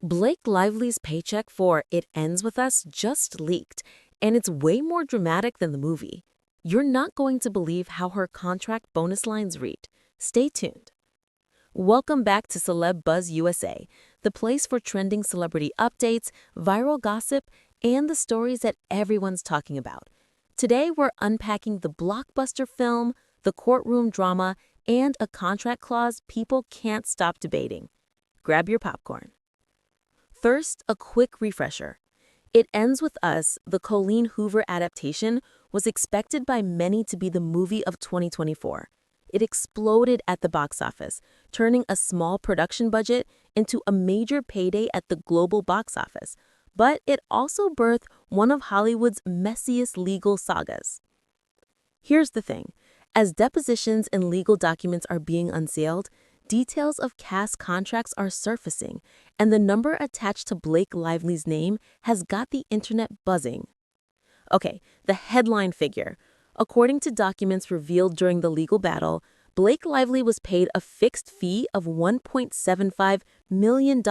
Blake Lively's paycheck for It Ends With Us just leaked, and it's way more dramatic than the movie. You're not going to believe how her contract bonus lines read. Stay tuned. Welcome back to Celeb Buzz USA, the place for trending celebrity updates, viral gossip, and the stories that everyone's talking about. Today, we're unpacking the blockbuster film, the courtroom drama, and a contract clause people can't stop debating. Grab your popcorn. First, a quick refresher. It Ends With Us, the Colleen Hoover adaptation, was expected by many to be the movie of 2024. It exploded at the box office, turning a small production budget into a major payday at the global box office. But it also birthed one of Hollywood's messiest legal sagas. Here's the thing. As depositions and legal documents are being unsealed, details of cast contracts are surfacing, and the number attached to Blake Lively's name has got the internet buzzing. Okay, the headline figure. According to documents revealed during the legal battle, Blake Lively was paid a fixed fee of $1.75 million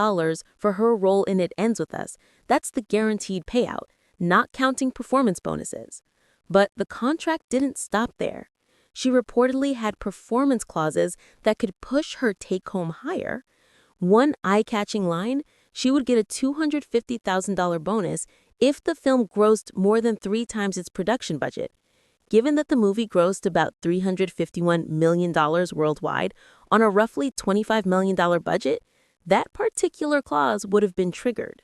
for her role in It Ends With Us. That's the guaranteed payout, not counting performance bonuses. But the contract didn't stop there. She reportedly had performance clauses that could push her take-home higher. One eye-catching line, she would get a $250,000 bonus if the film grossed more than 3 times its production budget. Given that the movie grossed about $351 million worldwide on a roughly $25 million budget, that particular clause would have been triggered.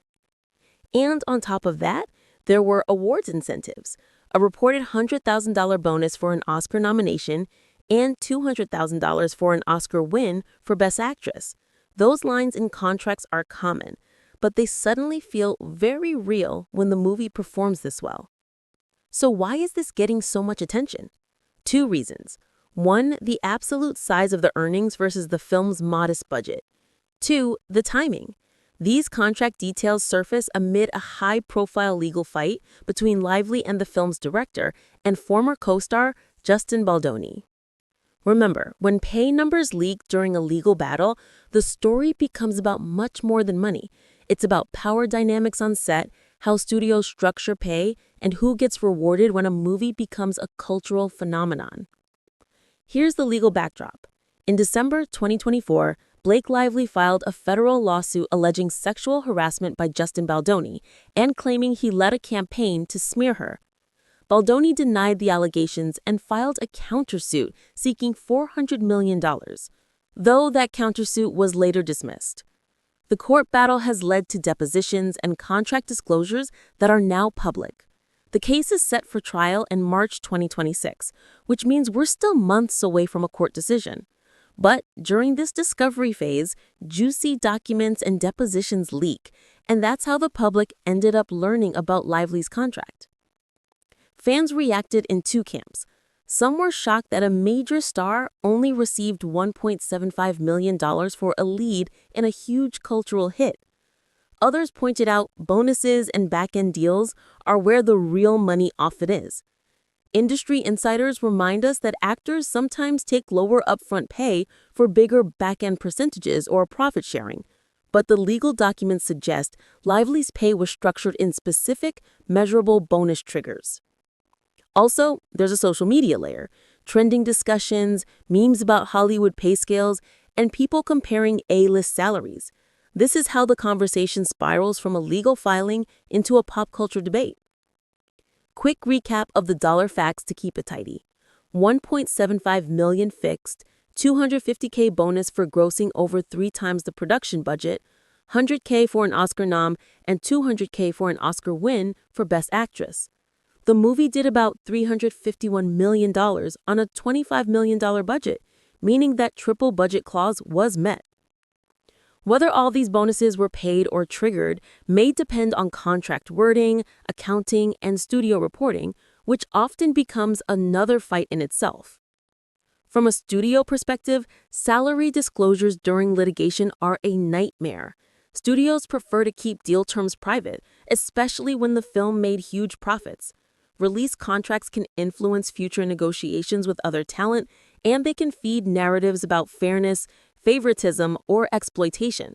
And on top of that, there were awards incentives, a reported $100,000 bonus for an Oscar nomination, and $200,000 for an Oscar win for Best Actress. Those lines in contracts are common, but they suddenly feel very real when the movie performs this well. So why is this getting so much attention? 2 reasons. 1, the absolute size of the earnings versus the film's modest budget. 2, the timing. These contract details surface amid a high-profile legal fight between Lively and the film's director and former co-star Justin Baldoni. Remember, when pay numbers leak during a legal battle, the story becomes about much more than money. It's about power dynamics on set, how studios structure pay, and who gets rewarded when a movie becomes a cultural phenomenon. Here's the legal backdrop. In December 2024, Blake Lively filed a federal lawsuit alleging sexual harassment by Justin Baldoni and claiming he led a campaign to smear her. Baldoni denied the allegations and filed a countersuit seeking $400 million, though that countersuit was later dismissed. The court battle has led to depositions and contract disclosures that are now public. The case is set for trial in March 2026, which means we're still months away from a court decision. But during this discovery phase, juicy documents and depositions leak, and that's how the public ended up learning about Lively's contract. Fans reacted in 2 camps. Some were shocked that a major star only received $1.75 million for a lead in a huge cultural hit. Others pointed out bonuses and back-end deals are where the real money often is. Industry insiders remind us that actors sometimes take lower upfront pay for bigger back-end percentages or profit sharing, but the legal documents suggest Lively's pay was structured in specific, measurable bonus triggers. Also, there's a social media layer, trending discussions, memes about Hollywood pay scales, and people comparing A-list salaries. This is how the conversation spirals from a legal filing into a pop culture debate. Quick recap of the dollar facts to keep it tidy. $1.75 million fixed, $250K bonus for grossing over 3 times the production budget, $100K for an Oscar nom, and $200K for an Oscar win for Best Actress. The movie did about $351 million on a $25 million budget, meaning that triple budget clause was met. Whether all these bonuses were paid or triggered may depend on contract wording, accounting, and studio reporting, which often becomes another fight in itself. From a studio perspective, salary disclosures during litigation are a nightmare. Studios prefer to keep deal terms private, especially when the film made huge profits. Release contracts can influence future negotiations with other talent, and they can feed narratives about fairness, favoritism, or exploitation.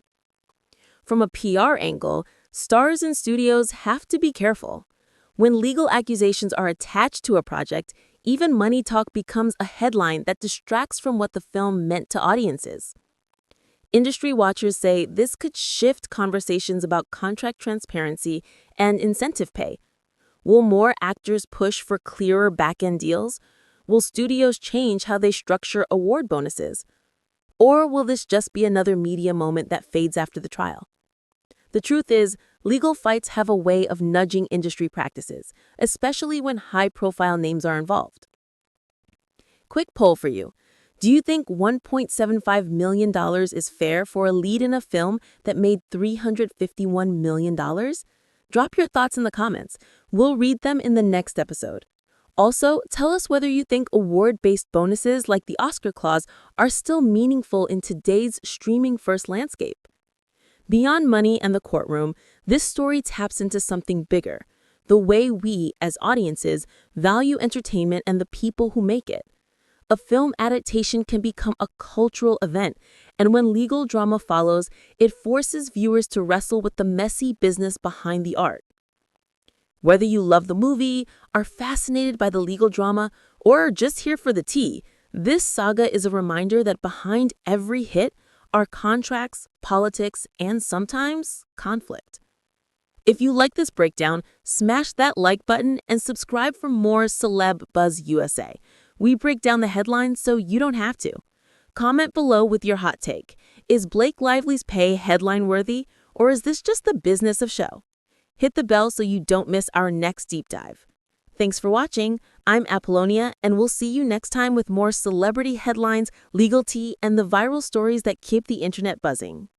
From a PR angle, stars and studios have to be careful. When legal accusations are attached to a project, even money talk becomes a headline that distracts from what the film meant to audiences. Industry watchers say this could shift conversations about contract transparency and incentive pay. Will more actors push for clearer back-end deals? Will studios change how they structure award bonuses? Or will this just be another media moment that fades after the trial? The truth is, legal fights have a way of nudging industry practices, especially when high-profile names are involved. Quick poll for you. Do you think $1.75 million is fair for a lead in a film that made $351 million? Drop your thoughts in the comments. We'll read them in the next episode. Also, tell us whether you think award-based bonuses like the Oscar clause are still meaningful in today's streaming-first landscape. Beyond money and the courtroom, this story taps into something bigger: the way we, as audiences, value entertainment and the people who make it. A film adaptation can become a cultural event, and when legal drama follows, it forces viewers to wrestle with the messy business behind the art. Whether you love the movie, are fascinated by the legal drama, or are just here for the tea, this saga is a reminder that behind every hit are contracts, politics, and sometimes conflict. If you like this breakdown, smash that like button and subscribe for more Celeb Buzz USA. We break down the headlines so you don't have to. Comment below with your hot take. Is Blake Lively's pay headline-worthy, or is this just the business of show? Hit the bell so you don't miss our next deep dive. Thanks for watching. I'm Apollonia, and we'll see you next time with more celebrity headlines, legal tea, and the viral stories that keep the internet buzzing.